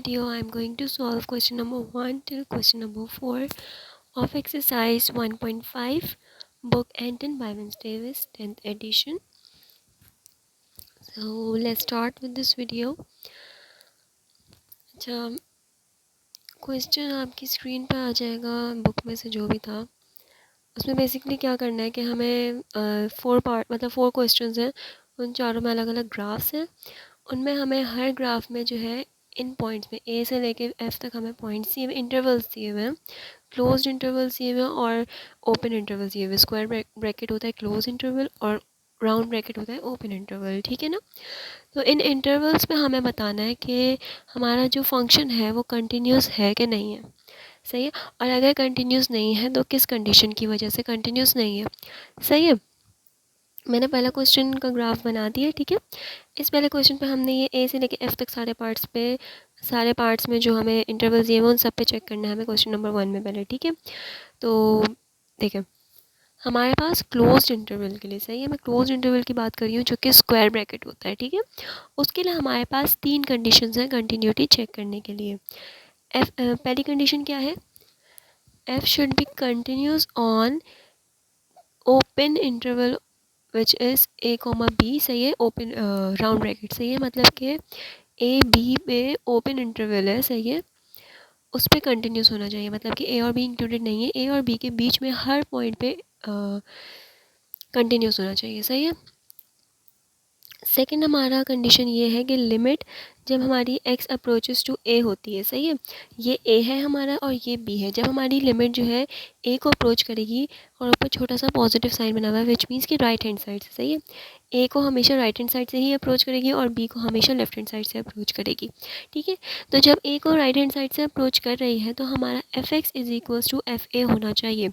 video I am going to solve question number 1 till question number 4 of exercise 1.5 book Anton by Vince Davis 10th edition. So let's start with this video. अच्छा, question आपकी screen पे आ जाएगा book में से जो भी था। उसमें बेसिकली क्या करना है कि हमें 4 पार्ट मतलब 4 क्वेश्चंस हैं, उन चारों में अलग अलग ग्राफ्स हैं। उनमें हमें हर ग्राफ में जो है इन पॉइंट्स में ए से लेके एफ तक हमें पॉइंट्स दिए हुए, इंटरवल्स दिए हुए हैं, क्लोज्ड इंटरवल्स दिए हुए हैं और ओपन इंटरवल्स दिए हुए। स्क्वायर ब्रैकेट होता है क्लोज इंटरवल और राउंड ब्रैकेट होता है ओपन इंटरवल, ठीक है ना। तो इन इंटरवल्स में हमें बताना है कि हमारा जो फंक्शन है वो कंटिन्यूस है कि नहीं है, सही है। और अगर कंटिन्यूस नहीं है तो किस कंडीशन की वजह से कंटिन्यूस नहीं है, सही है। मैंने पहला क्वेश्चन का ग्राफ बना दिया, ठीक है। इस पहले क्वेश्चन पे हमने ये ए से लेके एफ तक सारे पार्ट्स में जो हमें इंटरवल्स दिए हैं उन सब पे चेक करना है हमें क्वेश्चन नंबर 1 में पहले, ठीक है। तो देखें, हमारे पास क्लोज्ड इंटरवल के लिए, सही है, मैं क्लोज्ड इंटरवल की बात कर रही हूँ जो कि स्क्वायर ब्रैकेट होता है, ठीक है। उसके लिए हमारे पास 3 कंडीशंस हैं कंटिन्यूटी चेक करने के लिए। पहली कंडीशन क्या है, F should be continuous on open interval which is A comma B, सही है, ओपन राउंड ब्रैकेट, सही है, मतलब कि ए बी में ओपन इंटरवल है, सही है, उस पर कंटिन्यूस होना चाहिए, मतलब कि ए और बी इंक्लूडेड नहीं है, ए और बी के बीच में हर पॉइंट पे कंटिन्यूस होना चाहिए, सही है। सेकंड हमारा कंडीशन ये है कि लिमिट जब हमारी x अप्रोचेस टू a होती है, सही है, ये a है हमारा और ये b है, जब हमारी लिमिट जो है a को अप्रोच करेगी और ऊपर छोटा सा पॉजिटिव साइन बना हुआ है विच मीन्स कि राइट हैंड साइड से, सही है, a को हमेशा राइट हैंड साइड से ही अप्रोच करेगी और b को हमेशा लेफ्ट हैंड साइड से अप्रोच करेगी, ठीक है। तो जब a को राइट हैंड साइड से अप्रोच कर रही है तो हमारा f(x) is equals to fa होना चाहिए।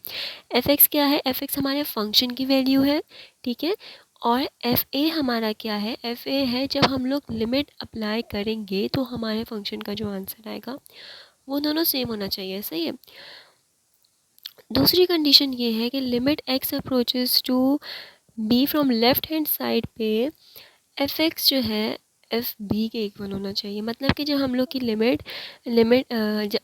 f(x) क्या है, f(x) हमारे फंक्शन की वैल्यू है, ठीक है, और एफ ए हमारा क्या है, एफ ए है जब हम लोग लिमिट अप्लाई करेंगे तो हमारे फंक्शन का जो आंसर आएगा वो दोनों सेम होना चाहिए, सही है। दूसरी कंडीशन ये है कि limit X approaches to B from left hand side पे एफ एक्स जो है एफ बी के इक्वल होना चाहिए, मतलब कि जब हम लोग की लिमिट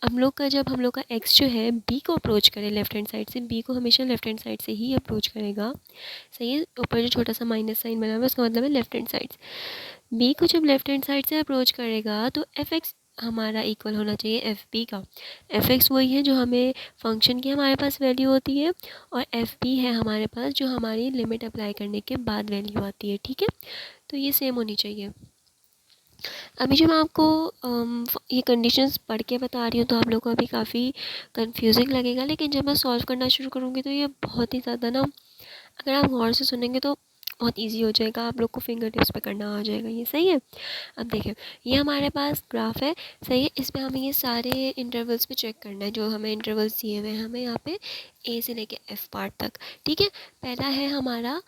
हम लोग का एक्स जो है बी को अप्रोच करे लेफ्ट हैंड साइड से, बी को हमेशा लेफ्ट हैंड साइड से ही अप्रोच करेगा, सही है। ऊपर जो छोटा सा माइनस साइन बना हुआ है उसका मतलब है लेफ्ट हैंड साइड से। बी को जब लेफ्ट हैंड साइड से अप्रोच करेगा तो एफ एक्स हमारा इक्वल होना चाहिए एफ बी का। एफ एक्स वही है जो हमें फंक्शन की हमारे पास वैल्यू होती है और एफ बी है हमारे पास जो हमारी लिमिट अप्लाई करने के बाद वैल्यू आती है, ठीक है। तो ये सेम होनी चाहिए। अभी जो मैं आपको ये कंडीशंस पढ़ के बता रही हूँ तो आप लोगों को अभी काफ़ी कंफ्यूजिंग लगेगा, लेकिन जब मैं सॉल्व करना शुरू करूँगी तो ये बहुत ही ज़्यादा ना, अगर आप गौर से सुनेंगे तो बहुत इजी हो जाएगा, आप लोग को फिंगर टिप्स पे करना आ जाएगा, ये सही है। अब देखिए, ये हमारे पास ग्राफ है, सही है, इसमें हमें ये सारे इंटरवल्स पे चेक करना है जो हमें इंटरवल्स दिए हुए हैं हमें यहाँ पे ए से लेके एफ पार्ट तक, ठीक है। पहला है हमारा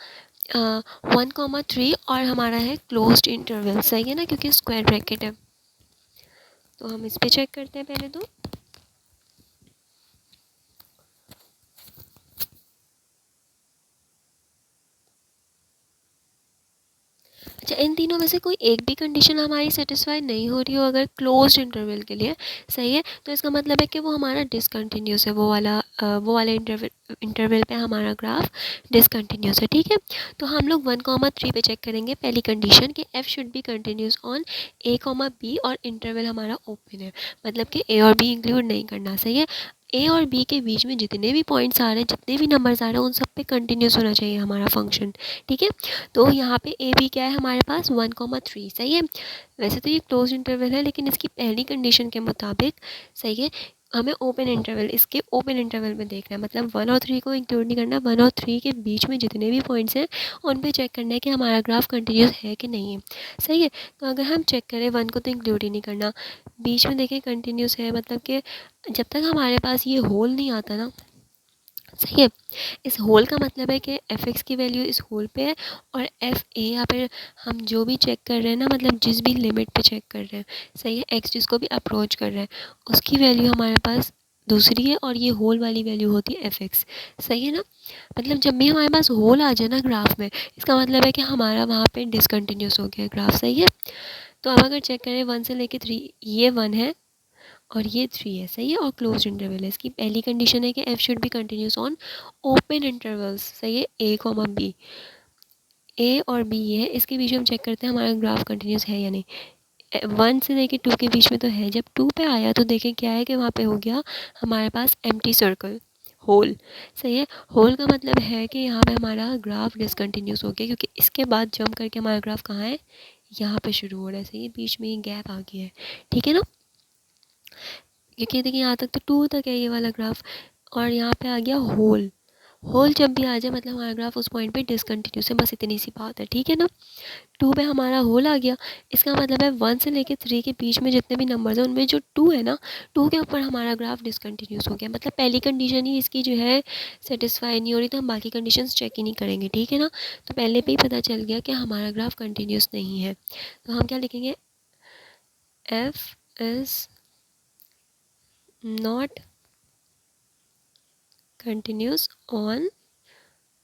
1,3 और हमारा है क्लोज्ड इंटरवल, सही है ना, क्योंकि स्क्वायर ब्रैकेट है। तो हम इस पे चेक करते हैं पहले तो। अच्छा, इन तीनों में से कोई एक भी कंडीशन हमारी सेटिस्फाई नहीं हो रही हो अगर क्लोज्ड इंटरवल के लिए, सही है, तो इसका मतलब है कि वो हमारा डिसकंटिन्यूस है, वो वाला इंटरवल पे हमारा ग्राफ डिसकंटिन्यूस है, ठीक है। तो हम लोग 1,3 पे चेक करेंगे पहली कंडीशन कि F should be continuous on A comma B और इंटरवल हमारा ओपन है, मतलब कि ए और बी इंक्लूड नहीं करना, सही है। ए और बी के बीच में जितने भी पॉइंट्स आ रहे हैं, जितने भी नंबर्स आ रहे हैं, उन सब पे कंटिन्यूस होना चाहिए हमारा फंक्शन, ठीक है। तो यहाँ पे ए बी क्या है हमारे पास 1,3, सही है। वैसे तो ये क्लोज इंटरवल है लेकिन इसकी पहली कंडीशन के मुताबिक, सही है, हमें ओपन इंटरवल, इसके ओपन इंटरवल में देखना है, मतलब 1 और 3 को इंक्लूड नहीं करना, 1 और 3 के बीच में जितने भी पॉइंट्स हैं उन पे चेक करना है कि हमारा ग्राफ कंटिन्यूस है कि नहीं है, सही है। तो अगर हम चेक करें 1 को तो इंक्लूड ही नहीं करना, बीच में देखें कंटिन्यूस है, मतलब कि जब तक हमारे पास ये होल नहीं आता ना, सही है, इस होल का मतलब है कि एफ एक्स की वैल्यू इस होल पे है और एफ ए यहाँ पे हम जो भी चेक कर रहे हैं ना, मतलब जिस भी लिमिट पे चेक कर रहे हैं, सही है, एक्स जिसको भी अप्रोच कर रहे हैं उसकी वैल्यू हमारे पास दूसरी है और ये होल वाली वैल्यू होती है एफ एक्स, सही है ना। मतलब जब भी हमारे पास होल आ जाए ना ग्राफ में, इसका मतलब है कि हमारा वहाँ पे डिसकंटिन्यूस हो गया ग्राफ, सही है। तो अब अगर चेक करें 1 से लेके 3, ये 1 है, और ये 3 है, सही है, और क्लोज इंटरवल है। इसकी पहली कंडीशन है कि F should be continuous on open intervals, सही है, ए कॉमा बी। ए और बी ये है, इसके बीच में हम चेक करते हैं हमारा ग्राफ कंटिन्यूस है या नहीं। 1 से लेके 2 के बीच में तो है, जब 2 पे आया तो देखें क्या है कि वहाँ पे हो गया हमारे पास एम्प्टी सर्कल, होल, सही है। होल का मतलब है कि यहाँ पे हमारा ग्राफ डिसकंटिन्यूस हो गया, क्योंकि इसके बाद जंप करके हमारा ग्राफ कहाँ है, यहाँ पे शुरू हो रहा है, सही है, बीच में गैप आ गया है, ठीक है ना। क्योंकि देखिए यहाँ तक तो 2 तक है ये वाला ग्राफ, और यहाँ पे आ गया होल। होल जब भी आ जाए मतलब हमारा ग्राफ उस पॉइंट पे डिसकंटिन्यूस है, बस इतनी सी बात है, ठीक है ना। 2 पे हमारा होल आ गया, इसका मतलब है 1 से लेके 3 के बीच में जितने भी नंबर्स हैं उनमें जो 2 है ना, 2 के ऊपर हमारा ग्राफ डिसकंटिन्यूस हो गया, मतलब पहली कंडीशन ही इसकी जो है सेटिस्फाई नहीं हो रही, तो हम बाकी कंडीशंस चेक ही नहीं करेंगे, ठीक है ना। तो पहले पे ही पता चल गया कि हमारा ग्राफ कंटिन्यूस नहीं है, तो हम क्या लिखेंगे, F is not continuous on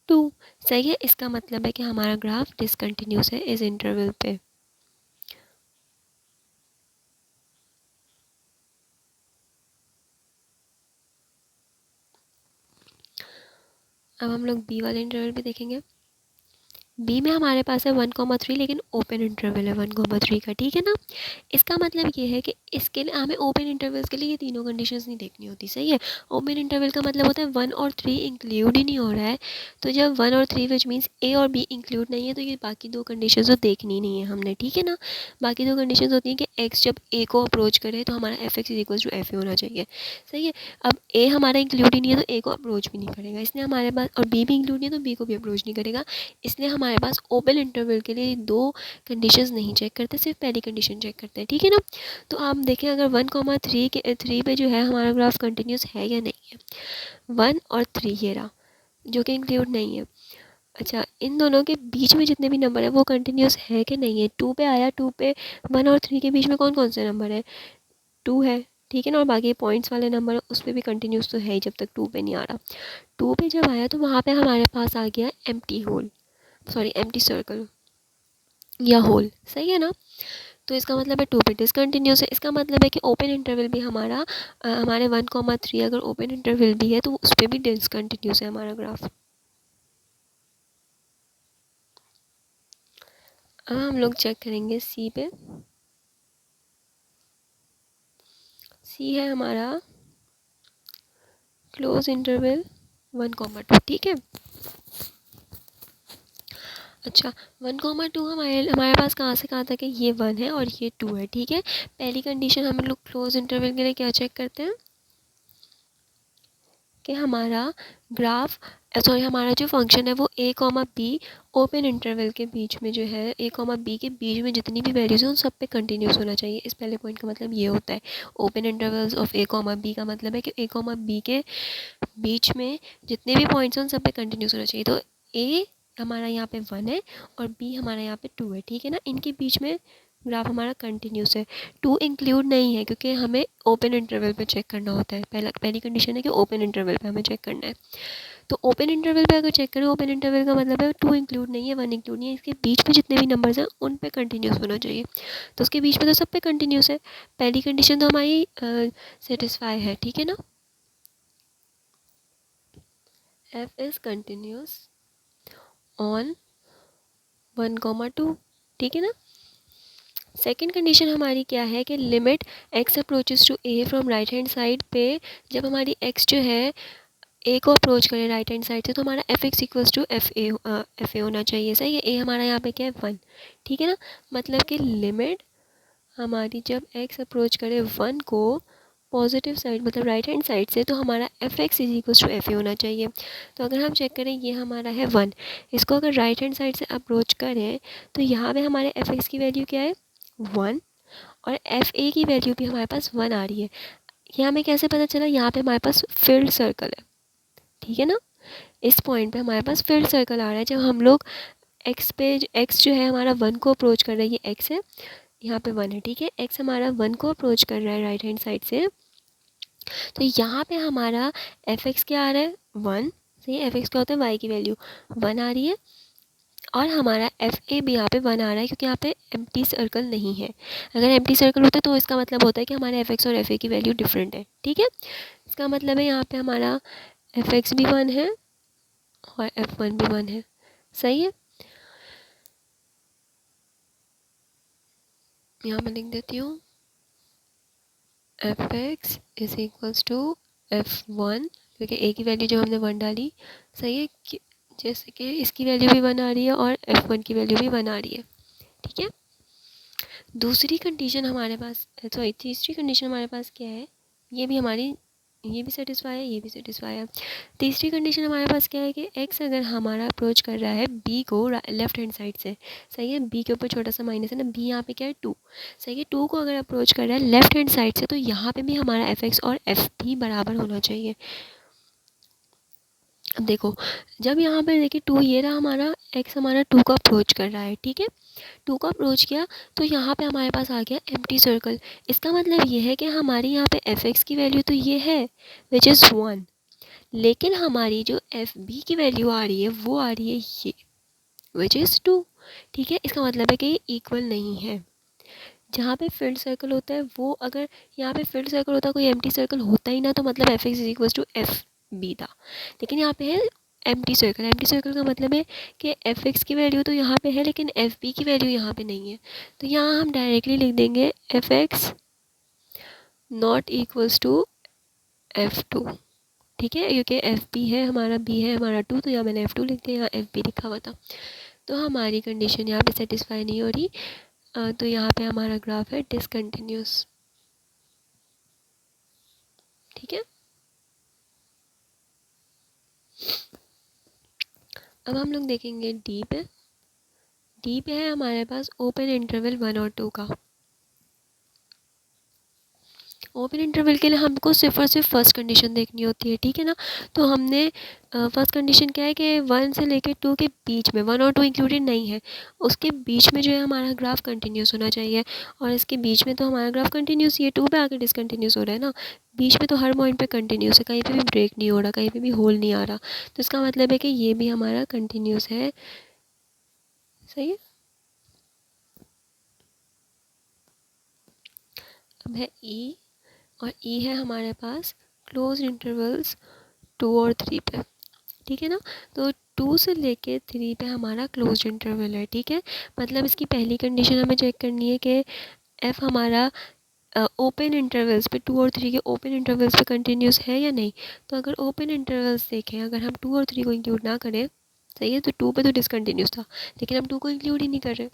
2, सही है। इसका मतलब है कि हमारा ग्राफ डिसकंटिन्यूस है इस इंटरवल पे। अब हम लोग बी वाले इंटरवल पे देखेंगे। बी में हमारे पास है 1,3, लेकिन ओपन इंटरवल है 1,3 का, ठीक है ना। इसका मतलब ये है कि इसके लिए हमें ओपन इंटरवल्स के लिए ये तीनों कंडीशंस नहीं देखनी होती, सही है। ओपन इंटरवल का मतलब होता है 1 और 3 इंक्लूड ही नहीं हो रहा है, तो जब 1 और 3 विच मीन्स ए और बी इंक्लूड नहीं है, तो ये बाकी दो कंडीशन तो देखनी नहीं है हमने, ठीक है ना। बाकी दो कंडीशन होती हैं कि एक्स जब ए को अप्रोच करे तो हमारा F X is equal to F A होना चाहिए, सही है। अब ए हमारा इंक्लूड ही नहीं है तो ए को अप्रोच भी नहीं करेगा, इसलिए हमारे पास, और बी भी इंक्लूड नहीं है तो बी को भी अप्रोच नहीं करेगा, इसलिए हमारे पास ओपन इंटरवल के लिए दो कंडीशंस नहीं चेक करते, सिर्फ पहली कंडीशन चेक करते हैं, ठीक है ना। तो आप देखें अगर 1,3 के 3 पे जो है हमारा ग्राफ कंटिन्यूस है या नहीं है, 1 और 3 ये रहा जो कि इंक्लूड नहीं है। अच्छा, इन दोनों के बीच में जितने भी नंबर है वो कंटिन्यूस है कि नहीं है। 2 पे आया, 2 पे 1 और 3 के बीच में कौन कौन से नंबर है, 2 है, ठीक है ना, और बाकी पॉइंट्स वाले नंबर उस पर भी कंटिन्यूस तो है ही जब तक 2 पे नहीं आ रहा। 2 पे जब आया तो वहाँ पे हमारे पास आ गया empty hole, sorry empty circle या होल, सही है ना। तो इसका मतलब है 2 पे डिसकंटिन्यूस है, इसका मतलब है कि ओपन इंटरवल भी हमारा हमारे 1,3 अगर ओपन इंटरवल भी है तो उस पर भी डिसकंटिन्यूस है हमारा ग्राफ। अब हम लोग चेक करेंगे सी पे। सी है हमारा क्लोज इंटरवल 1,2, ठीक है। अच्छा, 1,2 हमारे पास कहाँ से कहाँ तक है, ये 1 है और ये 2 है, ठीक है। पहली कंडीशन हम लोग क्लोज इंटरवल के लिए क्या चेक करते हैं कि हमारा ग्राफ, सॉरी हमारा जो फंक्शन है वो ए कॉमा बी ओपन इंटरवल के बीच में जो है, ए कॉमा बी के बीच में जितनी भी वैल्यूज़ हैं उन सब पे कंटिन्यूस होना चाहिए। इस पहले पॉइंट का मतलब ये होता है, open intervals of A comma B का मतलब है कि ए कॉमा बी के बीच में जितने भी पॉइंट्स हैं उन सब पे कंटिन्यूस होना चाहिए। तो ए हमारा यहाँ पे 1 है और बी हमारा यहाँ पे 2 है, ठीक है ना। इनके बीच में ग्राफ हमारा कंटिन्यूस है। 2 इंक्लूड नहीं है क्योंकि हमें ओपन इंटरवल पे चेक करना होता है, पहली कंडीशन है कि ओपन इंटरवल पे हमें चेक करना है। तो ओपन इंटरवल पे अगर चेक करें, ओपन इंटरवल का मतलब है 2 इंक्लूड नहीं है, 1 इंक्लूड नहीं है, इसके बीच में जितने भी नंबर्स हैं उन पे कंटिन्यूस होना चाहिए। तो उसके बीच में तो सब पे कंटिन्यूस है, पहली कंडीशन तो हमारी सेटिस्फाई है, ठीक है ना। एफ इज़ कंटिन्यूस ऑन 1,2, ठीक है ना। सेकेंड कंडीशन हमारी क्या है कि limit X approaches to A from right hand side पे, जब हमारी एक्स जो है ए को अप्रोच करें राइट हैंड साइड से तो हमारा F X equals to F A होना चाहिए, सही है। ए हमारा यहाँ पे क्या है 1, ठीक है ना। मतलब कि लिमिट हमारी जब एक्स अप्रोच करे 1 को पॉजिटिव साइड मतलब राइट हैंड साइड से, तो हमारा F X is equals to F A होना चाहिए। तो अगर हम चेक करें ये हमारा है 1, इसको अगर राइट हैंड साइड से अप्रोच करें तो यहाँ पे हमारे एफ एक्स की वैल्यू क्या है 1, और एफ ए की वैल्यू भी हमारे पास 1 आ रही है। ये हमें कैसे पता चला, यहाँ पे हमारे पास फील्ड सर्कल है, ठीक है ना। इस पॉइंट पे हमारे पास फील्ड सर्कल आ रहा है, जब हम लोग एक्स पे, एक्स जो है हमारा 1 को अप्रोच कर रहा है, ये एक्स है, यहाँ पे 1 है, ठीक है। एक्स हमारा 1 को अप्रोच कर रहा है राइट हैंड साइड से, तो यहाँ पे हमारा एफ एक्स क्या आ रहा है 1, सही है। एफ एक्स क्या होता है, वाई की वैल्यू 1 आ रही है, और हमारा एफ ए भी यहाँ पे 1 आ रहा है क्योंकि यहाँ पे एम्प्टी सर्कल नहीं है। अगर एम्प्टी सर्कल होता तो इसका मतलब होता है कि हमारे एफ एक्स और एफ ए की वैल्यू डिफरेंट है। ठीक है, इसका मतलब है यहाँ पे हमारा एफ एक्स भी 1 है और एफ वन भी 1 है। सही है, यहाँ मैं लिख देती हूँ F X is equals to F one, क्योंकि ए की वैल्यू जो हमने 1 डाली। सही है, जैसे कि इसकी वैल्यू भी 1 आ रही है और एफ वन की वैल्यू भी 1 आ रही है। ठीक है, दूसरी कंडीशन हमारे पास, सॉरी तीसरी कंडीशन हमारे पास क्या है, ये भी हमारी, ये भी सेटिस्फाई है, ये भी सेटिस्फाई है। तीसरी कंडीशन हमारे पास क्या है कि एक्स अगर हमारा अप्रोच कर रहा है बी को लेफ्ट हैंड साइड से। सही है, बी के ऊपर छोटा सा माइनस है ना, बी यहाँ पे क्या है 2। सही है, 2 को अगर अप्रोच कर रहा है लेफ्ट हैंड साइड से, तो यहाँ पे भी हमारा एफ एक्स और एफ भी बराबर होना चाहिए। अब देखो, जब यहाँ पे देखिए 2, ये रहा हमारा एक्स, हमारा 2 का अप्रोच कर रहा है। ठीक है, 2 का अप्रोच किया तो यहाँ पे हमारे पास आ गया एम्प्टी सर्कल। इसका मतलब ये है कि हमारी यहाँ पे एफ एक्स की वैल्यू तो ये है विच इज़ 1, लेकिन हमारी जो एफ बी की वैल्यू आ रही है वो आ रही है ये विच इज़ 2। ठीक है, इसका मतलब है कि ये इक्वल नहीं है। जहाँ पे फील्ड सर्कल होता है वो, अगर यहाँ पे फील्ड सर्कल होता, कोई एम्प्टी सर्कल होता ही ना, तो मतलब F X is equal to F B था। लेकिन यहाँ पे है एम्प्टी सर्कल। एम्प्टी सर्कल का मतलब है कि एफ एक्स की वैल्यू तो यहाँ पे है लेकिन एफ बी की वैल्यू यहाँ पे नहीं है। तो यहाँ हम डायरेक्टली लिख देंगे F X not equals to F two. ठीक है, क्योंकि एफ बी है हमारा, बी है हमारा 2, तो यहाँ मैंने एफ टू लिख दिया, यहाँ एफ बी लिखा हुआ था। तो हमारी कंडीशन यहाँ पे सेटिस्फाई नहीं हो रही, तो यहाँ पे हमारा ग्राफ है डिसकंटिन्यूस। ठीक है, अब हम लोग देखेंगे डी पे। डी पे है हमारे पास ओपन इंटरवल 1 और 2 का। ओपन इंटरवल के लिए हमको सिर्फ और सिर्फ फर्स्ट कंडीशन देखनी होती है। ठीक है ना, तो हमने फर्स्ट कंडीशन क्या है कि 1 से लेकर 2 के बीच में, 1 और 2 इंक्लूडेड नहीं है, उसके बीच में जो है हमारा ग्राफ कंटिन्यूस होना चाहिए। और इसके बीच में तो हमारा ग्राफ कंटिन्यूस, ये 2 पे आकर डिसकंटिन्यूस हो रहा है ना, बीच में तो हर पॉइंट पे कंटिन्यूस है, कहीं पे भी ब्रेक नहीं हो रहा, कहीं पे भी होल नहीं आ रहा। तो इसका मतलब है कि ये भी हमारा कंटिन्यूस है। सही है, अब है ई, और ई है हमारे पास क्लोज इंटरवल्स 2 और 3 पे। ठीक है ना, तो 2 से लेके 3 पे हमारा क्लोज इंटरवल है। ठीक है, मतलब इसकी पहली कंडीशन हमें चेक करनी है कि एफ हमारा ओपन इंटरवल्स पे, 2 और 3 के ओपन इंटरवल्स पे कंटिन्यूस है या नहीं। तो अगर ओपन इंटरवल्स देखें, अगर हम 2 और 3 को इंक्लूड ना करें, सही है, तो 2 पे तो डिसकंटिन्यूस था, लेकिन हम 2 को इंक्लूड ही नहीं कर रहे,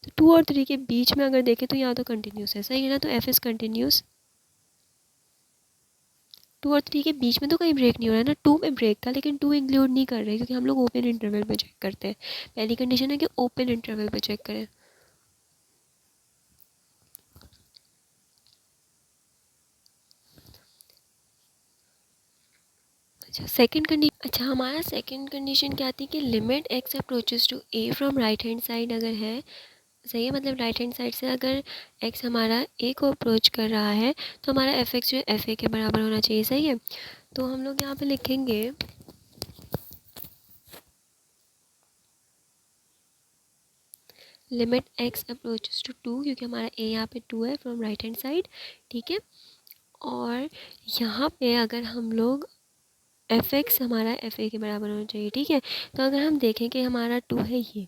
तो 2 और 3 के बीच में अगर देखें तो यहाँ तो कंटिन्यूस है। सही है ना, तो एफ इज़ कंटिन्यूस। 2 और 3 के बीच में तो कहीं ब्रेक नहीं हो रहा है ना, 2 में ब्रेक था लेकिन 2 इंक्लूड नहीं कर रहे क्योंकि हम लोग ओपन इंटरवल पे चेक करते हैं। पहली कंडीशन है कि ओपन इंटरवल पे चेक करें। अच्छा, हमारा सेकंड कंडीशन क्या थी कि limit X approaches to A from right hand side अगर है। सही है, मतलब राइट हैंड साइड से अगर एक्स हमारा ए को अप्रोच कर रहा है तो हमारा एफ एक्स जो है एफ ए के बराबर होना चाहिए। सही है, तो हम लोग यहाँ पे लिखेंगे लिमिट एक्स अप्रोचेस टू 2, क्योंकि हमारा ए यहाँ पे 2 है फ्रॉम राइट हैंड साइड। ठीक है, और यहाँ पे अगर हम लोग एफ एक्स हमारा एफ ए के बराबर होना चाहिए। ठीक है, तो अगर हम देखें कि हमारा 2 है, ये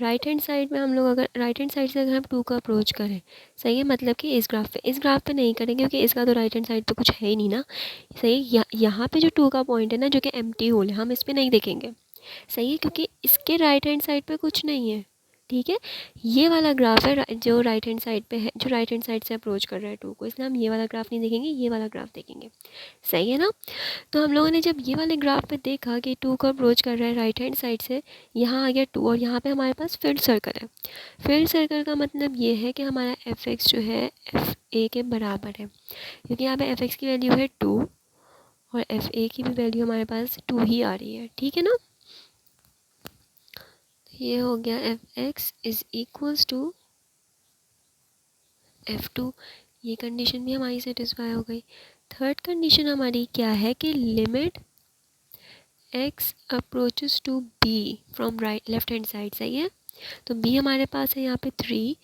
राइट हैंड साइड में हम लोग अगर राइट हैंड साइड से अगर हम 2 का अप्रोच करें, सही है, मतलब कि इस ग्राफ पे नहीं करेंगे क्योंकि इसका तो राइट हैंड साइड पे कुछ है ही नहीं ना। सही है, यहाँ पे जो 2 का पॉइंट है ना, जो कि एम्प्टी होल है, हम इस पर नहीं देखेंगे। सही है, क्योंकि इसके राइट हैंड साइड पे कुछ नहीं है। ठीक है, ये वाला ग्राफ है जो राइट हैंड साइड पे है, जो राइट हैंड साइड से अप्रोच कर रहा है 2 को, इसलिए हम ये वाला ग्राफ नहीं देखेंगे, ये वाला ग्राफ देखेंगे। सही है ना, तो हम लोगों ने जब ये वाले ग्राफ पे देखा कि 2 को अप्रोच कर रहा है राइट हैंड साइड से, यहाँ आ गया 2 और यहाँ पे हमारे पास फील्ड सर्कल है। फील्ड सर्कल का मतलब ये है कि हमारा एफ एक्स जो है एफ ए के बराबर है, क्योंकि यहाँ पे एफ एक्स की वैल्यू है 2 और एफ ए की भी वैल्यू हमारे पास 2 ही आ रही है। ठीक है ना, ये हो गया F X is equals to F two. ये कंडीशन भी हमारी सेटिस्फाई हो गई। थर्ड कंडीशन हमारी क्या है कि limit x approaches to b from right left hand side, सही है। तो b हमारे पास है यहाँ पे 3,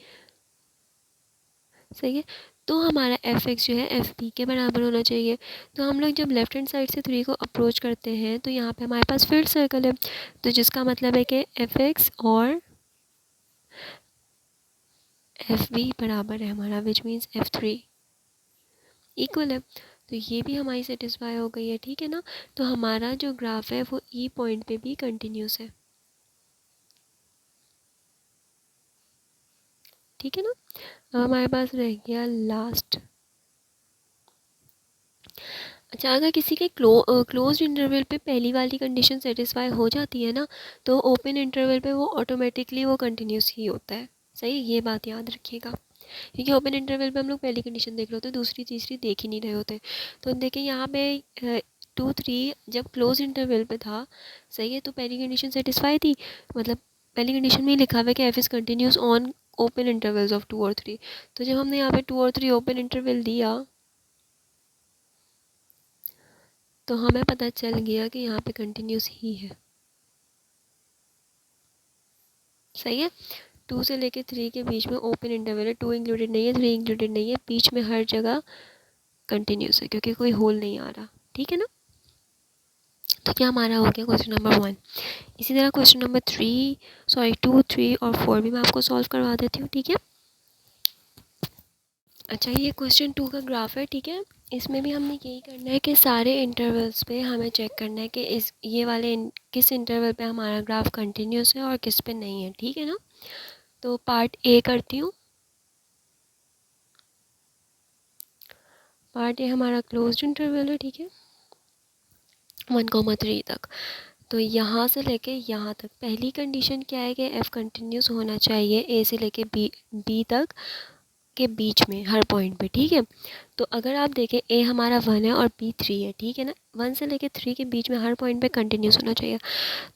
सही है। तो हमारा एफ एक्स जो है एफ बी के बराबर होना चाहिए। तो हम लोग जब लेफ्ट हैंड साइड से 3 को अप्रोच करते हैं तो यहाँ पे हमारे पास फील्ड सर्कल है, तो जिसका मतलब है कि एफ एक्स और एफ बी बराबर है हमारा, which means F three equal है। तो ये भी हमारी सेटिस्फाई हो गई है, ठीक है ना। तो हमारा जो ग्राफ है वो ई पॉइंट पे भी कंटिन्यूस है, ठीक है ना। अब हमारे पास रह गया लास्ट। अच्छा, अगर किसी के क्लोज्ड इंटरवल पे पहली वाली कंडीशन सेटिस्फाई हो जाती है ना, तो ओपन इंटरवल पे वो ऑटोमेटिकली वो कंटिन्यूस ही होता है, सही। ये बात याद रखिएगा, क्योंकि ओपन इंटरवल पे हम लोग पहली कंडीशन देख रहे होते हैं, दूसरी तीसरी देख ही नहीं रहे होते। तो देखिए यहाँ पे 2 3 जब क्लोज इंटरवल पे था, सही है, तो पहली कंडीशन सेटिस्फाई थी, मतलब पहली कंडीशन में लिखा हुआ है कि F is continuous on open intervals of 2 और 3। तो जब हमने यहाँ पे 2 और 3 ओपन इंटरवल दिया तो हमें पता चल गया कि यहाँ पे कंटिन्यूस ही है, सही है। 2 से लेके 3 के बीच में ओपन इंटरवल है, 2 इंक्लूडेड नहीं है, 3 इंक्लूडेड नहीं है, बीच में हर जगह कंटिन्यूस है क्योंकि कोई होल नहीं आ रहा, ठीक है ना। तो क्या हमारा हो गया क्वेश्चन नंबर 1। इसी तरह क्वेश्चन नंबर 2 3 और 4 भी मैं आपको सॉल्व करवा देती हूँ, ठीक है। अच्छा, ये क्वेश्चन 2 का ग्राफ है, ठीक है। इसमें भी हमने यही करना है कि सारे इंटरवल्स पे हमें चेक करना है कि इस ये वाले किस इंटरवल पे हमारा ग्राफ कंटिन्यूस है और किस पे नहीं है, ठीक है ना। तो पार्ट ए करती हूँ। पार्ट ए हमारा क्लोज्ड इंटरवल है, ठीक है, 1,3 तक। तो यहाँ से लेके यहाँ तक पहली कंडीशन क्या है कि एफ़ कंटिन्यूस होना चाहिए ए से लेके बी तक के बीच में हर पॉइंट पे, ठीक है। तो अगर आप देखें ए हमारा 1 है और बी 3 है, ठीक है ना। 1 से लेके 3 के बीच में हर पॉइंट पे कंटिन्यूस होना चाहिए।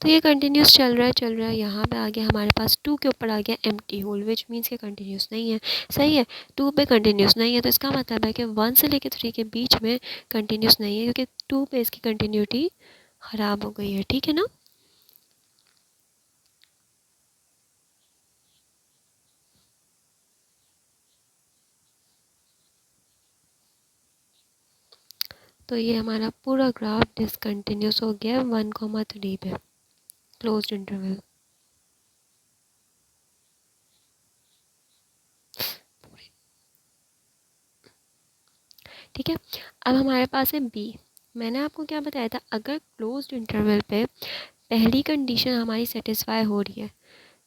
तो ये कंटिन्यूस चल रहा है, यहाँ पे आ गया हमारे पास 2 के ऊपर आ गया एम्प्टी होल, विच मीन्स के कंटिन्यूस नहीं है, सही है। 2 पे कंटिन्यूस नहीं है, तो इसका मतलब है कि 1 से लेके 3 के बीच में कंटिन्यूस नहीं है, क्योंकि 2 पे इसकी कंटिन्यूटी ख़राब हो गई है, ठीक है ना। तो ये हमारा पूरा ग्राफ डिसकंटिन्यूस हो गया 1,3 पे क्लोज्ड इंटरवल। ठीक है, अब हमारे पास है बी। मैंने आपको क्या बताया था, अगर क्लोज्ड इंटरवल पे पहली कंडीशन हमारी सेटिस्फाई हो रही है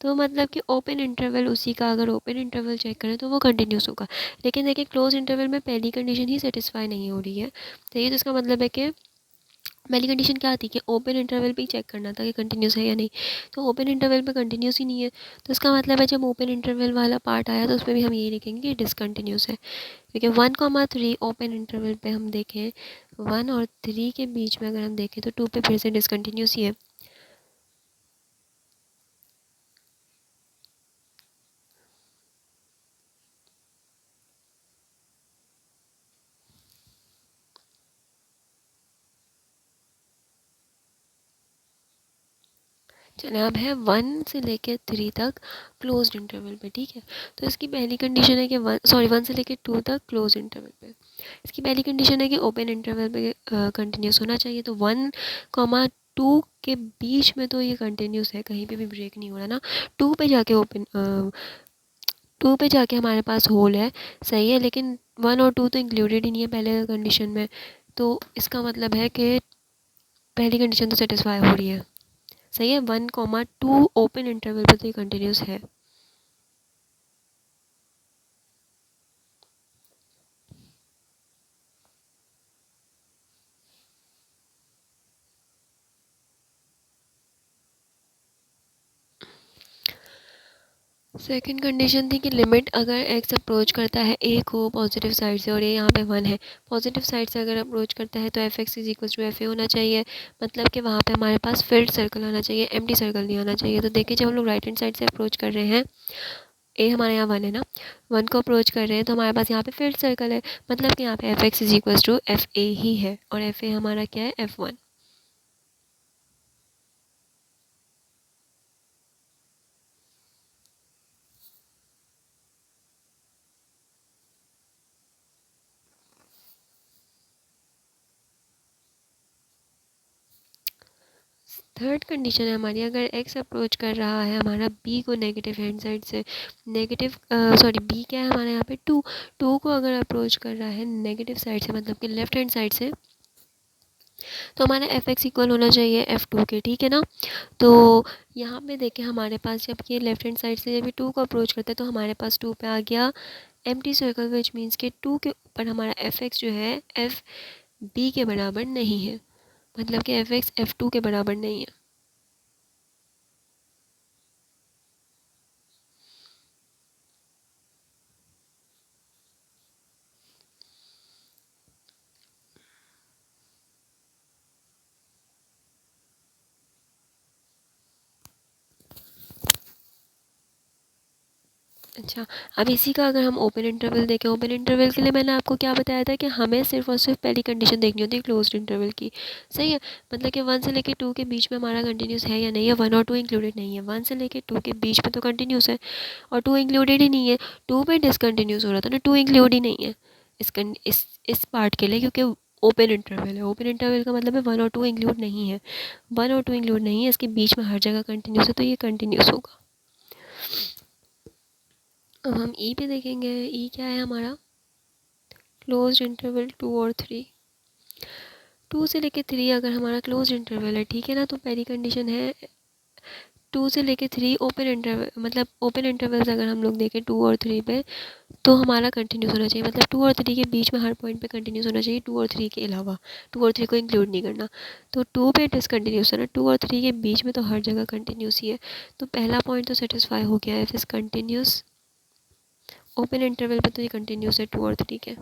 तो मतलब कि ओपन इंटरवल उसी का, अगर ओपन इंटरवल चेक करें तो वो कंटिन्यूस होगा। लेकिन देखिए क्लोज इंटरवल में पहली कंडीशन ही सेटिस्फाई नहीं हो रही है, तो ये तो इसका मतलब है कि पहली कंडीशन क्या थी कि ओपन इंटरवल पे ही चेक करना था कि कंटिन्यूस है या नहीं। तो ओपन इंटरवल पे कंटिन्यूस ही नहीं है, तो इसका मतलब है जब ओपन इंटरवल वाला पार्ट आया तो उसमें भी हम यही लिखेंगे कि डिसकंटिन्यूस है, क्योंकि 1,3 ओपन इंटरवल पे हम देखें 1 और 3 के बीच में अगर हम देखें तो 2 पे फिर से डिसकंटिन्यूस ही है। जनाब है 1 से लेके 3 तक क्लोज्ड इंटरवल पे, ठीक है। तो इसकी पहली कंडीशन है कि 1 से लेके 2 तक क्लोज इंटरवल पे, इसकी पहली कंडीशन है कि ओपन इंटरवल पे कंटिन्यूस होना चाहिए। तो 1,2 के बीच में तो ये कंटिन्यूस है, कहीं पे भी ब्रेक नहीं हो रहा ना। 2 पे जाके 2 पे जाके हमारे पास होल है, सही है, लेकिन 1 और 2 तो इंक्लूडेड ही नहीं है पहले कंडीशन में। तो इसका मतलब है कि पहली कंडीशन तो सेटिस्फाई हो रही है, सही है। 1,2 ओपन इंटरवल पे तो ये कंटिन्यूस है। सेकंड कंडीशन थी कि लिमिट अगर एक्स अप्रोच करता है ए को पॉजिटिव साइड से और ये यहाँ पे 1 है, पॉजिटिव साइड से अगर अप्रोच करता है तो F X is equal to F A होना चाहिए, मतलब कि वहाँ पे हमारे पास फिल्ड सर्कल आना चाहिए, एम्प्टी सर्कल नहीं आना चाहिए। तो देखिए जब हम लोग राइट हैंड साइड से अप्रोच कर रहे हैं, ए हमारे यहाँ 1 है ना, 1 को अप्रोच कर रहे हैं तो हमारे पास यहाँ पे फिल्ड सर्कल है, मतलब कि यहाँ पे F X is equal to F A ही है, और एफ ए हमारा क्या है F1। थर्ड कंडीशन है हमारी, अगर एक्स अप्रोच कर रहा है हमारा बी को नेगेटिव हैंड साइड से, नेगेटिव बी क्या है हमारा यहाँ पे टू, टू को अगर अप्रोच कर रहा है नेगेटिव साइड से मतलब कि लेफ्ट हैंड साइड से, तो हमारा एफ एक्स इक्वल होना चाहिए एफ टू के, ठीक है ना। तो यहाँ पे देखें हमारे पास जब ये लेफ्ट हैंड साइड से जब ये टू को अप्रोच करता है तो हमारे पास टू पे आ गया एम्प्टी सर्कल, विच मीन्स के टू के ऊपर हमारा एफ एक्स जो है एफ बी के बराबर नहीं है, मतलब कि एफ एक्स एफ टू के बराबर नहीं है। अच्छा, अब इसी का अगर हम ओपन इंटरवल देखें, ओपन इंटरवल के लिए मैंने आपको क्या बताया था कि हमें सिर्फ और सिर्फ पहली कंडीशन देखनी होती है क्लोज्ड इंटरवल की, सही है। मतलब कि 1 से लेके 2 के बीच में हमारा कंटिन्यूस है या नहीं है, 1 और 2 इंक्लूडेड नहीं है, 1 से लेके 2 के बीच में तो कंटिन्यूस है और 2 इंक्लूडेड ही नहीं है, 2 पे डिसकंटिन्यूस हो रहा था ना, 2 इंक्लूड ही नहीं है इस पार्ट के लिए, क्योंकि ओपन इंटरवल है। ओपन इंटरवल का मतलब है 1 और 2 इंक्लूड नहीं है, 1 और 2 इंक्लूड नहीं है, इसके बीच में हर जगह कंटिन्यूस है, तो ये कंटिन्यूस होगा। अब हम ई पे देखेंगे, ई क्या है हमारा क्लोज इंटरवल 2 और 3, 2 से लेके 3 अगर हमारा क्लोज इंटरवल है, ठीक है ना, तो पहली कंडीशन है 2 से लेके 3 ओपन इंटरवल, मतलब ओपन इंटरवल्स अगर हम लोग देखें 2 और 3 पे तो हमारा कंटिन्यूस होना चाहिए, मतलब 2 और 3 के बीच में हर पॉइंट पे कंटिन्यूस होना चाहिए, 2 और 3 के अलावा, 2 और 3 को इंक्लूड नहीं करना। तो 2 पे डिसकंटिन्यूस है ना, 2 और 3 के बीच में तो हर जगह कंटिन्यूस ही है, तो पहला पॉइंट तो सेटिस्फाई हो गया है, if is continuous open interval पे, तो ये कंटिन्यूस है 2 और 3 के।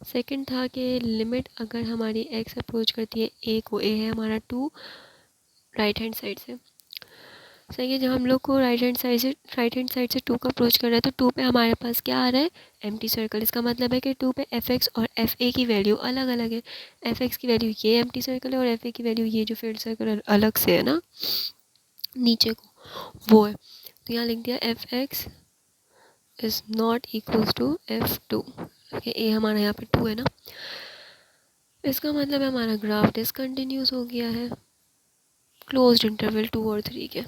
सेकंड था कि लिमिट अगर हमारी एक्स अप्रोच करती है ए को, ए है हमारा 2 राइट हैंड साइड से, सही है। जब हम लोग को राइट हैंड साइड से 2 का अप्रोच कर रहा है तो 2 पे हमारे पास क्या आ रहा है एम्प्टी सर्कल, इसका मतलब है कि 2 पे एफ एक्स और एफ ए की वैल्यू अलग अलग है, एफ एक्स की वैल्यू ये एम्प्टी सर्कल है और एफ ए की वैल्यू ये जो फील्ड सर्कल अलग से है ना नीचे को, वो है। तो यहाँ लिख दिया F X is not equals to F two, A हमारा यहाँ पे 2 है ना, इसका मतलब है हमारा ग्राफ डिसकंटिन्यूस हो गया है क्लोज्ड इंटरवल 2 और 3 के।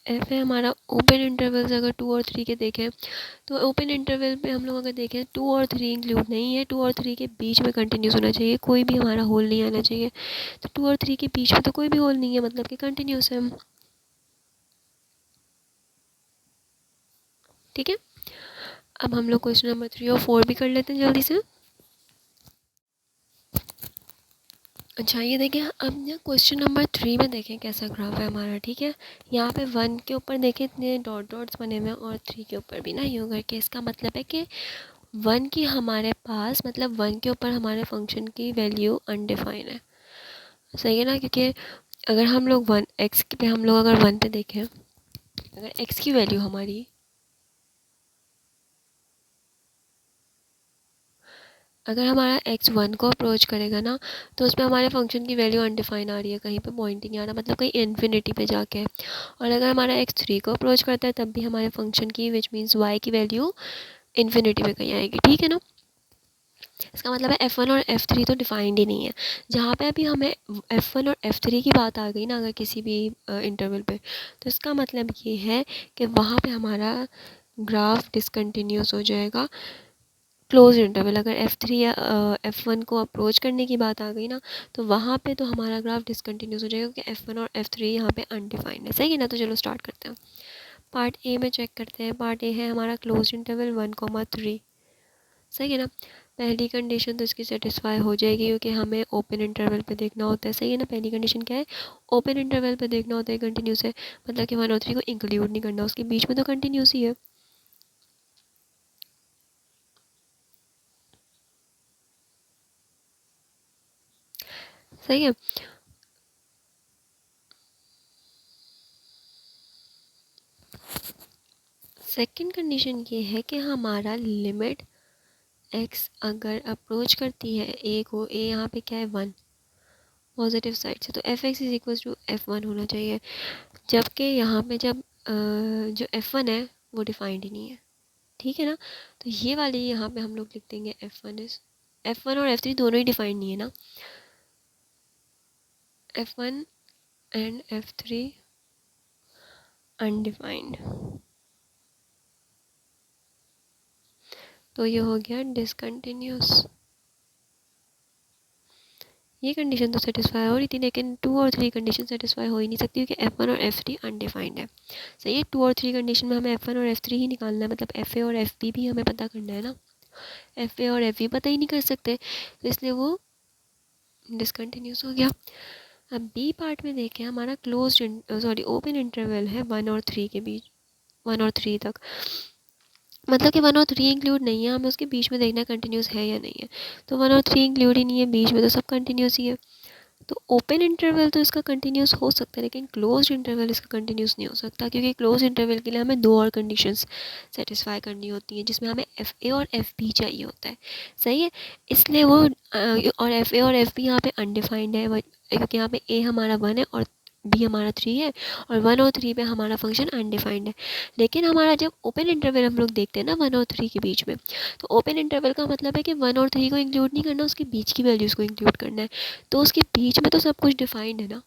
एफ है हमारा ओपन इंटरवल्स, अगर 2 और 3 के देखें तो ओपन इंटरवल पे हम लोग अगर देखें 2 और 3 इंक्लूड नहीं है, 2 और 3 के बीच में कंटिन्यूस होना चाहिए, कोई भी हमारा होल नहीं आना चाहिए, तो 2 और 3 के बीच में तो कोई भी होल नहीं है, मतलब कि कंटिन्यूस है, ठीक है। अब हम लोग क्वेश्चन नंबर 3 और 4 भी कर लेते हैं जल्दी से। अच्छा ये देखें, अब ना क्वेश्चन नंबर 3 में देखें कैसा ग्राफ है हमारा, ठीक है। यहाँ पे 1 के ऊपर देखें इतने डॉट डॉट्स बने हुए हैं और 3 के ऊपर भी ना यूँ करके, इसका मतलब है कि 1 की हमारे पास, मतलब 1 के ऊपर हमारे फंक्शन की वैल्यू अनडिफाइन है, सही है ना, क्योंकि अगर हम लोग 1 एक्स पे हम लोग अगर 1 पे देखें, अगर एक्स की वैल्यू हमारी, अगर हमारा एक्स 1 को अप्रोच करेगा ना तो उसमें हमारे फंक्शन की वैल्यू अनडिफाइन आ रही है, कहीं पे पॉइंटिंग आ रहा, मतलब कहीं इन्फिनिटी पे जाके, और अगर हमारा एक्स 3 को अप्रोच करता है तब भी हमारे फंक्शन की विच मीन्स वाई की वैल्यू इन्फिनिटी पे कहीं आएगी, ठीक है ना। इसका मतलब है F1 और F3 तो डिफाइंड ही नहीं है, जहाँ पे अभी हमें F1 और F3 की बात आ गई ना अगर किसी भी इंटरवल पे, तो इसका मतलब ये है कि वहाँ पे हमारा ग्राफ डिसकंटिन्यूस हो जाएगा क्लोज इंटरवल। अगर F3 या F1 को अप्रोच करने की बात आ गई ना तो वहाँ पे तो हमारा ग्राफ डिसकंटिन्यूस हो जाएगा, क्योंकि F1 और F3 यहाँ पे अनडिफाइंड है, सही है ना। तो चलो स्टार्ट करते हैं, पार्ट ए में चेक करते हैं। पार्ट ए है हमारा क्लोज इंटरवल 1,3, सही है ना। पहली कंडीशन तो इसकी सेटिस्फाई हो जाएगी क्योंकि हमें ओपन इंटरवल पे देखना होता है, सही है ना। पहली कंडीशन क्या है, ओपन इंटरवल पे देखना होता है कंटिन्यूस है, मतलब कि 1 और 3 को इंक्लूड नहीं करना, उसके बीच में तो कंटिन्यूस ही है, सही है। सेकंड कंडीशन ये है कि हमारा लिमिट एक्स अगर अप्रोच करती है ए को, ए यहाँ पे क्या है 1 पॉजिटिव साइड से, तो F X is equal to F1 होना चाहिए, जबकि यहाँ पे जब जो F1 है वो डिफाइंड ही नहीं है, ठीक है ना। तो ये वाले यहाँ पे हम लोग लिख देंगे F1 और F3 दोनों ही डिफाइंड नहीं है ना, F1 एंड F3 अनडिफाइंड। तो ये हो गया डिसकंटिन्यूस। ये कंडीशन तो सेटिस्फाई हो रही थी, लेकिन 2 और 3 कंडीशन सेटिस्फाई हो ही नहीं सकती क्योंकि F1 और F3 अनडिफाइंड है। सही है, 2 और 3 कंडीशन में हमें F1 और F3 ही निकालना है, मतलब FA और FB भी हमें पता करना है ना। FA और FB पता ही नहीं कर सकते, तो इसलिए वो डिसकंटिन्यूस हो गया। अब बी पार्ट में देखें, हमारा ओपन इंटरवल है 1 और 3 के बीच, 1 और 3 तक, मतलब कि 1 और 3 इंक्लूड नहीं है, हमें उसके बीच में देखना कंटिन्यूस है या नहीं है। तो 1 और 3 इंक्लूड ही नहीं है, बीच में तो सब कंटिन्यूस ही है। तो ओपन इंटरवल तो इसका कंटिन्यूस हो सकता है, लेकिन क्लोज्ड इंटरवल इसका कंटिन्यूस नहीं हो सकता, क्योंकि क्लोज इंटरवल के लिए हमें 2 और कंडीशंस सेटिस्फाई करनी होती हैं, जिसमें हमें FA और FB चाहिए होता है। सही है, इसलिए वो और FA और FB यहाँ पे अनडिफाइंड है, क्योंकि यहाँ पे A हमारा 1 है और B हमारा 3 है, और 1 और 3 पे हमारा फंक्शन अनडिफाइंड है। लेकिन हमारा जब ओपन इंटरवल हम लोग देखते हैं ना 1 और 3 के बीच में, तो ओपन इंटरवल का मतलब है कि 1 और 3 को इंक्लूड नहीं करना, उसके बीच की वैल्यूज़ को इंक्लूड करना है। तो उसके बीच में तो सब कुछ डिफाइंड है ना,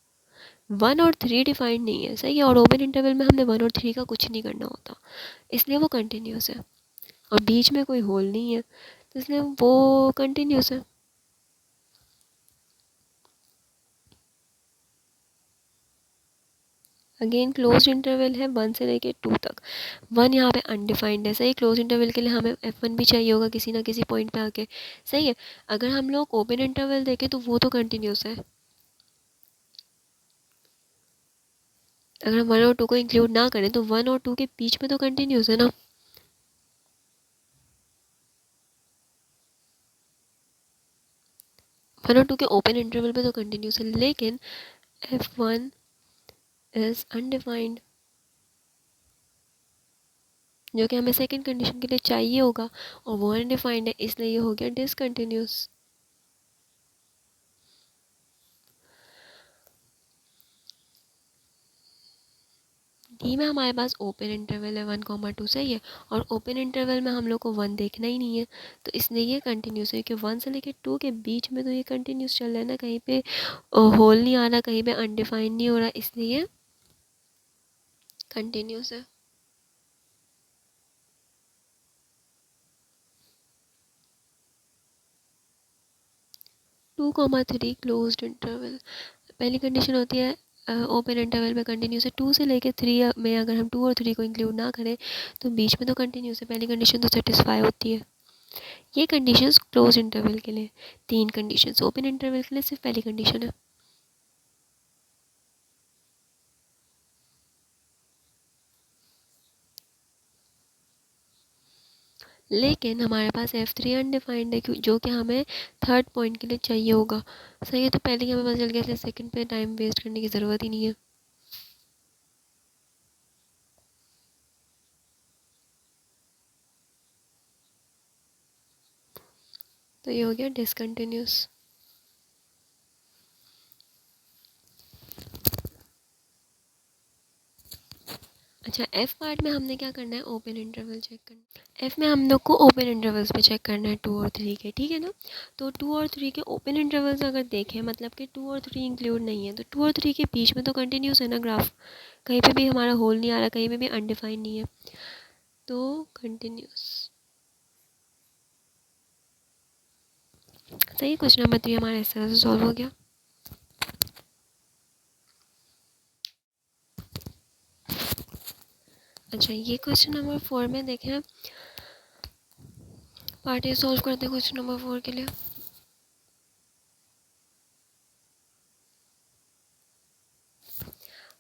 1 और 3 डिफाइंड नहीं है। सही है, और ओपन इंटरवल में हमने 1 और 3 का कुछ नहीं करना होता, इसलिए वो कंटिन्यूस है, और बीच में कोई होल नहीं है, तो इसलिए वो कंटिन्यूस है। अगेन क्लोज इंटरवल है 1 से लेके 2 तक, 1 यहाँ पे अनडिफाइंड है। सही, क्लोज इंटरवल के लिए हमें F1 भी चाहिए होगा किसी ना किसी पॉइंट पे आके। सही है, अगर हम लोग ओपन इंटरवल देखें तो वो तो कंटिन्यूस है। अगर हम 1 और 2 को इंक्लूड ना करें तो 1 और 2 के बीच में तो कंटिन्यूस है ना। 1 और 2 के ओपन इंटरवल पे तो कंटिन्यूस है, लेकिन F1 इज अनडिफाइंड, जो कि हमें सेकंड कंडीशन के लिए चाहिए होगा, और वो अनडिफाइंड है, इसलिए ये हो गया डिसकंटिन्यूस। डी में हमारे पास ओपन इंटरवल है 1,2, सही है, और ओपन इंटरवल में हम लोग को 1 देखना ही नहीं है, तो इसलिए ये कंटिन्यूस है कि 1 से लेकर 2 के बीच में तो ये कंटिन्यूस चल रहा है ना, कहीं पे होल नहीं आ रहा, कहीं पे अनडिफाइंड नहीं हो रहा, इसलिए कंटिन्यूस है। 2,3 क्लोज्ड इंटरवल, पहली कंडीशन होती है ओपन इंटरवल में कंटिन्यूस है। 2 से लेकर 3 में अगर हम 2 और 3 को इंक्लूड ना करें तो बीच में तो कंटिन्यूस है, पहली कंडीशन तो सेटिस्फाई होती है। ये कंडीशंस क्लोज इंटरवल के लिए, 3 कंडीशंस, ओपन इंटरवल के लिए सिर्फ पहली कंडीशन है। लेकिन हमारे पास F3 अनडिफाइंड है, जो कि हमें थर्ड पॉइंट के लिए चाहिए होगा। सही है, तो पहले ही हमें पता चल गया, इसलिए सेकंड पे टाइम वेस्ट करने की ज़रूरत ही नहीं है। तो ये हो गया डिसकंटिन्यूस। अच्छा, एफ पार्ट में हमने क्या करना है, ओपन इंटरवल चेक करना है। एफ में हम लोग को ओपन इंटरवल्स पे चेक करना है 2 और 3 के, ठीक है ना। तो 2 और 3 के ओपन इंटरवल्स अगर देखें, मतलब कि 2 और 3 इंक्लूड नहीं है, तो 2 और 3 के बीच में तो कंटिन्यूस है ना ग्राफ, कहीं पे भी हमारा होल नहीं आ रहा, कहीं पे भी अनडिफाइंड नहीं है, तो कंटिन्यूस। सही, क्वेश्चन नंबर 3 हमारा इस तरह से सॉल्व हो गया। अच्छा, ये क्वेश्चन नंबर 4 में देखें, पार्ट ए सॉल्व करते हैं क्वेश्चन नंबर 4 के लिए।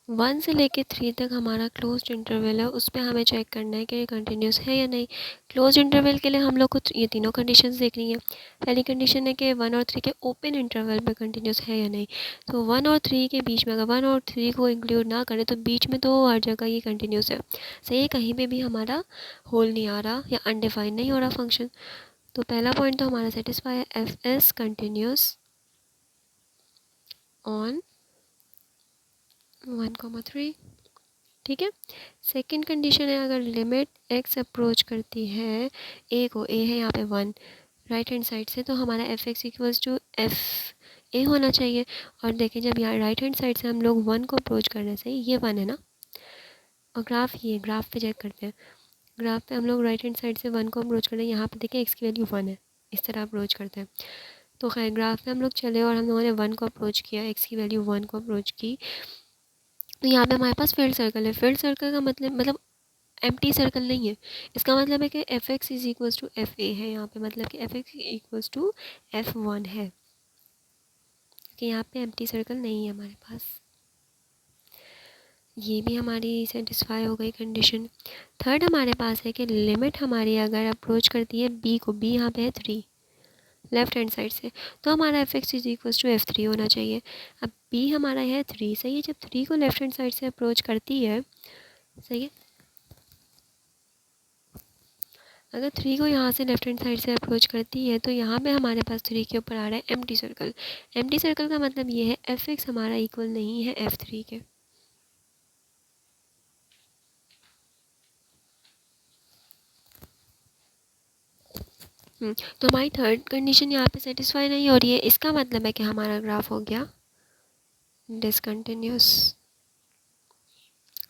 1 से लेके 3 तक हमारा क्लोज्ड इंटरवल है, उस पर हमें चेक करना है कि ये कंटिन्यूस है या नहीं। क्लोज्ड इंटरवल के लिए हम लोग को ये तीनों कंडीशंस देखनी है। पहली कंडीशन है कि 1 और 3 के ओपन इंटरवल में कंटिन्यूस है या नहीं। तो 1 और 3 के बीच में अगर 1 और 3 को इंक्लूड ना करें तो बीच में तो हर जगह ये कंटिन्यूस है। सही है, कहीं पर भी हमारा होल नहीं आ रहा या अनडिफाइंड नहीं हो रहा फंक्शन। तो पहला पॉइंट तो हमारा सेटिस्फाई है, एफ इज कंटिन्यूस ऑन 1,3। ठीक है। सेकंड कंडीशन है, अगर लिमिट x अप्रोच करती है a को, a है यहाँ पे 1 राइट हैंड साइड से, तो हमारा F X equals to F A होना चाहिए। और देखें जब यहाँ राइट हैंड साइड से हम लोग 1 को अप्रोच करने से, ये 1 है ना, और ग्राफ ये ग्राफ पे चेक करते हैं, ग्राफ पे हम लोग राइट हैंड साइड से 1 को अप्रोच कर रहे हैं, यहाँ पे देखें x की वैल्यू 1 है, इस तरह अप्रोच करते हैं। तो खैर ग्राफ पे हम लोग चले और हम लोगों ने 1 को अप्रोच किया, x की वैल्यू 1 को अप्रोच की, तो यहाँ पे हमारे पास फील्ड सर्कल है। फील्ड सर्कल का मतलब एम्प्टी सर्कल नहीं है, इसका मतलब है कि F X is equals to F A है यहाँ पे, मतलब कि F X equals to F 1 है, क्योंकि यहाँ पे एम्प्टी सर्कल नहीं है हमारे पास। ये भी हमारी सेटिस्फाई हो गई कंडीशन। थर्ड हमारे पास है कि लिमिट हमारी अगर अप्रोच करती है बी को, बी यहाँ पे है 3 लेफ्ट हैंड साइड से, तो हमारा F X is equals to F 3 होना चाहिए। अब बी हमारा है 3, सही है, जब 3 को लेफ्ट हैंड साइड से अप्रोच करती है, सही है, अगर 3 को यहाँ से लेफ्ट हैंड साइड से अप्रोच करती है, तो यहाँ पे हमारे पास 3 के ऊपर आ रहा है एम्प्टी सर्कल। एम्प्टी सर्कल का मतलब ये है एफ एक्स हमारा इक्वल नहीं है एफ 3 के। तो हमारी थर्ड कंडीशन यहाँ पे सेटिस्फाई नहीं हो रही है, इसका मतलब है कि हमारा ग्राफ हो गया डिसकंटिन्यूस,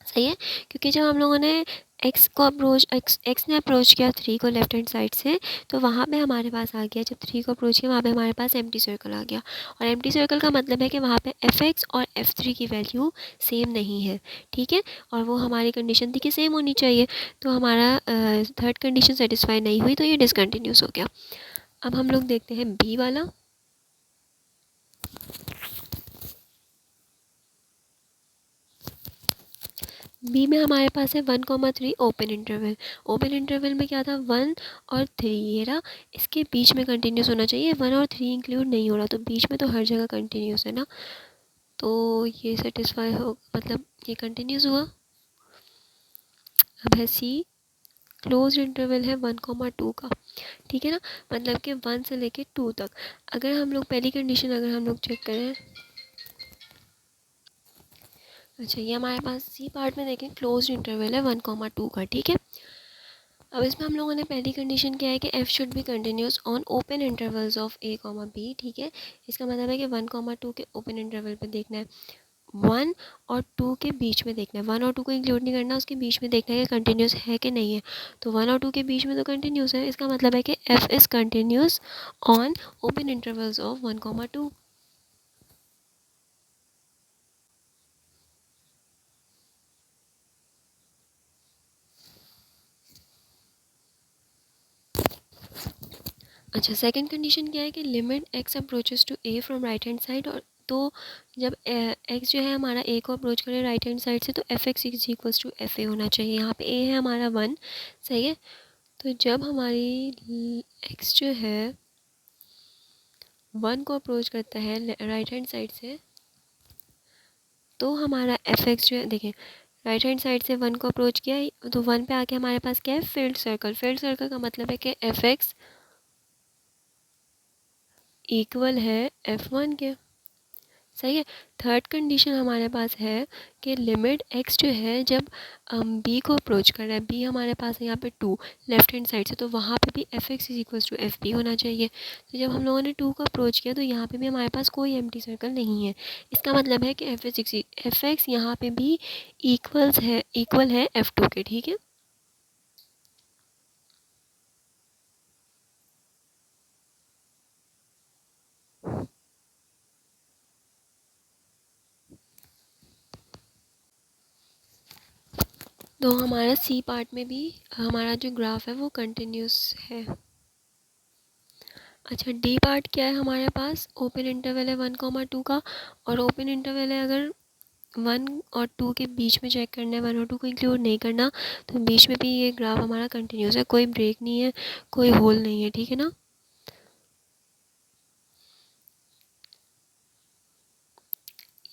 सही है, क्योंकि जब हम लोगों ने एक्स को अप्रोच एक्स ने अप्रोच किया 3 को लेफ्ट हैंड साइड से, तो वहाँ पे हमारे पास आ गया, जब 3 को अप्रोच किया वहाँ पे हमारे पास एम्प्टी सर्कल आ गया, और एम्प्टी सर्कल का मतलब है कि वहाँ पे एफ एक्स और एफ 3 की वैल्यू सेम नहीं है, ठीक है, और वो हमारी कंडीशन थी कि सेम होनी चाहिए, तो हमारा थर्ड कंडीशन सेटिस्फाई नहीं हुई, तो ये डिसकंटिन्यूस हो गया। अब हम लोग देखते हैं बी वाला। बी में हमारे पास है 1,3 ओपन इंटरवल। ओपन इंटरवल में क्या था, 1 और 3, ये रहा, इसके बीच में कंटिन्यूस होना चाहिए, 1 और 3 इंक्लूड नहीं हो रहा, तो बीच में तो हर जगह कंटिन्यूस है ना, तो ये सेटिस्फाई हो, मतलब ये कंटिन्यूस हुआ। अब है सी, क्लोज इंटरवल है 1,2 का, ठीक है ना, मतलब कि 1 से लेके 2 तक। अगर हम लोग पहली कंडीशन अगर हम लोग चेक करें, अच्छा ये हमारे पास सी पार्ट में देखें क्लोज इंटरवल है 1,2 का, ठीक है। अब इसमें हम लोगों ने पहली कंडीशन क्या है कि f should be continuous on open intervals of a, b, ठीक है, इसका मतलब है कि 1,2 के ओपन इंटरवल पे देखना है, 1 और 2 के बीच में देखना है, 1 और 2 को इंक्लूड नहीं करना, उसके बीच में देखना है कि कंटिन्यूस है कि नहीं है, तो 1 और 2 के बीच में तो कंटिन्यूस है, इसका मतलब है कि f is continuous on open intervals of 1,2। अच्छा सेकंड कंडीशन क्या है कि limit x approaches to a from right hand side, और तो जब x जो है हमारा a को अप्रोच करे राइट हैंड साइड से, तो F X is equals to F A होना चाहिए। यहाँ पे a है हमारा 1, सही है, तो जब हमारी x जो है 1 को अप्रोच करता है राइट हैंड साइड से, तो हमारा एफ एक्स जो है, देखें राइट हैंड साइड से 1 को अप्रोच किया, तो 1 पे आके हमारे पास क्या है, फील्ड सर्कल। फील्ड सर्कल का मतलब है कि एफ एक्स इक्वल है f1 के, सही है। थर्ड कंडीशन हमारे पास है कि लिमिट x जो है जब b को अप्रोच कर रहा है, b हमारे पास है यहाँ पे 2 लेफ्ट हैंड साइड से, तो वहाँ पे भी F X is equals to F B होना चाहिए। तो जब हम लोगों ने 2 को अप्रोच किया, तो यहाँ पे भी हमारे पास कोई एम्प्टी सर्कल नहीं है, इसका मतलब है कि एफ एक्स यहाँ पे भी इक्वल है f2 के, ठीक है। तो हमारा सी पार्ट में भी हमारा जो ग्राफ है वो कंटिन्यूस है। अच्छा डी पार्ट क्या है हमारे पास, ओपन इंटरवल है 1,2 का, और ओपन इंटरवल है अगर 1 और 2 के बीच में चेक करना है, 1 और 2 को इंक्लूड नहीं करना, तो बीच में भी ये ग्राफ हमारा कंटिन्यूस है, कोई ब्रेक नहीं है, कोई होल नहीं है, ठीक है ना।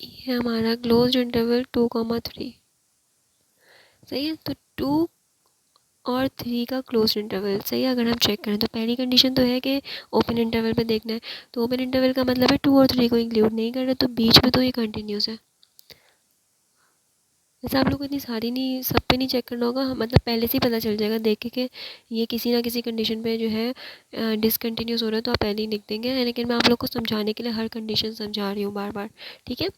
ये हमारा क्लोज इंटरवल 2,3, सही है, तो 2 और 3 का क्लोज इंटरवल, सही है। अगर हम चेक करें तो पहली कंडीशन तो है कि ओपन इंटरवल पे देखना है, तो ओपन इंटरवल का मतलब है 2 और 3 को इंक्लूड नहीं कर रहा, तो बीच में तो ये कंटिन्यूस है। वैसे आप लोग को इतनी सारी नहीं, सब पे नहीं चेक करना होगा, मतलब पहले से ही पता चल जाएगा देख के कि ये किसी ना किसी कंडीशन पे जो है डिसकंटिन्यूस हो रहा है, तो आप पहले ही लिख देंगे। लेकिन मैं आप लोग को समझाने के लिए हर कंडीशन समझा रही हूँ बार बार, ठीक है।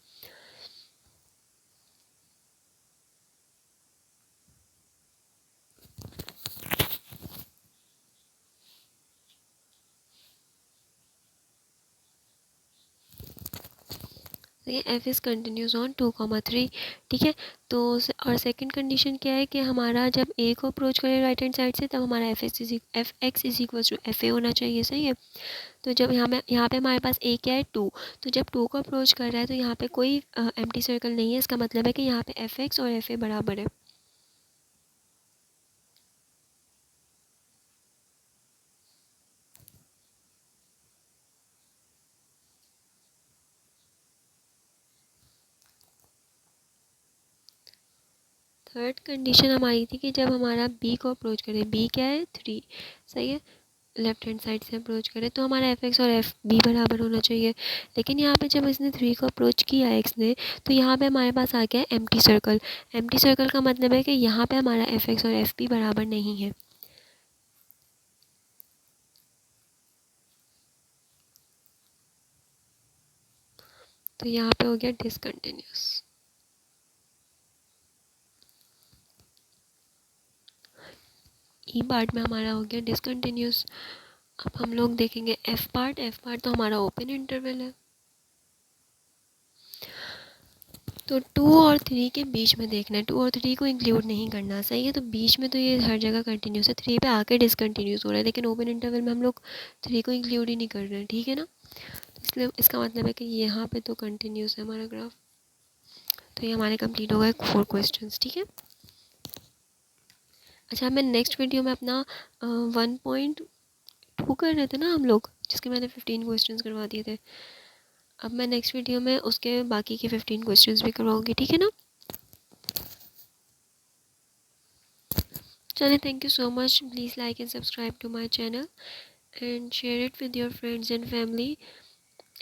तो ये एफ इज़ कंटिन्यूस ऑन 2,3, ठीक है। तो और सेकंड कंडीशन क्या है कि हमारा जब ए को अप्रोच करें राइट हैंड साइड से, तब हमारा F X is equal to F A होना चाहिए, सही है। तो जब यहाँ पे हमारे पास ए क्या है 2, तो जब 2 को अप्रोच कर रहा है तो यहाँ पे कोई एम्प्टी सर्कल नहीं है, इसका मतलब है कि यहाँ पे एफ एक्स और एफ ए बराबर है। थर्ड कंडीशन हमारी थी कि जब हमारा बी को अप्रोच करे, बी क्या है 3, सही है, लेफ्ट हैंड साइड से अप्रोच करे, तो हमारा एफ एक्स और एफ बी बराबर होना चाहिए। लेकिन यहाँ पे जब इसने 3 को अप्रोच किया एक्स ने, तो यहाँ पे हमारे पास आ गया है एम्प्टी सर्कल। एम्प्टी सर्कल का मतलब है कि यहाँ पे हमारा एफ एक्स और एफ बी बराबर नहीं है, तो यहाँ पे हो गया डिसकंटिन्यूस। ई पार्ट में हमारा हो गया डिसकंटिन्यूस। अब हम लोग देखेंगे एफ पार्ट। एफ पार्ट तो हमारा ओपन इंटरवल है, तो 2 और 3 के बीच में देखना है, 2 और 3 को इंक्लूड नहीं करना, सही है। तो बीच में तो ये हर जगह कंटिन्यूस है, 3 पे आके डिसकंटिन्यूस हो रहा है, लेकिन ओपन इंटरवल में हम लोग 3 को इंक्लूड ही नहीं कर रहे हैं, ठीक है ना। इसलिए इसका मतलब है कि यहाँ पे तो कंटिन्यूस है हमारा ग्राफ। तो ये हमारे कंप्लीट हो गए 4 क्वेश्चंस, ठीक है। अच्छा, मैं नेक्स्ट वीडियो में अपना 1.2 कर रहे थे ना हम लोग, जिसके मैंने 15 क्वेश्चंस करवा दिए थे। अब मैं नेक्स्ट वीडियो में उसके बाकी के 15 क्वेश्चंस भी करवाऊँगी, ठीक है ना। चलिए, thank you so much. Please like and subscribe to my channel and share it with your friends and family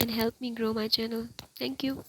and help me grow my channel. Thank you.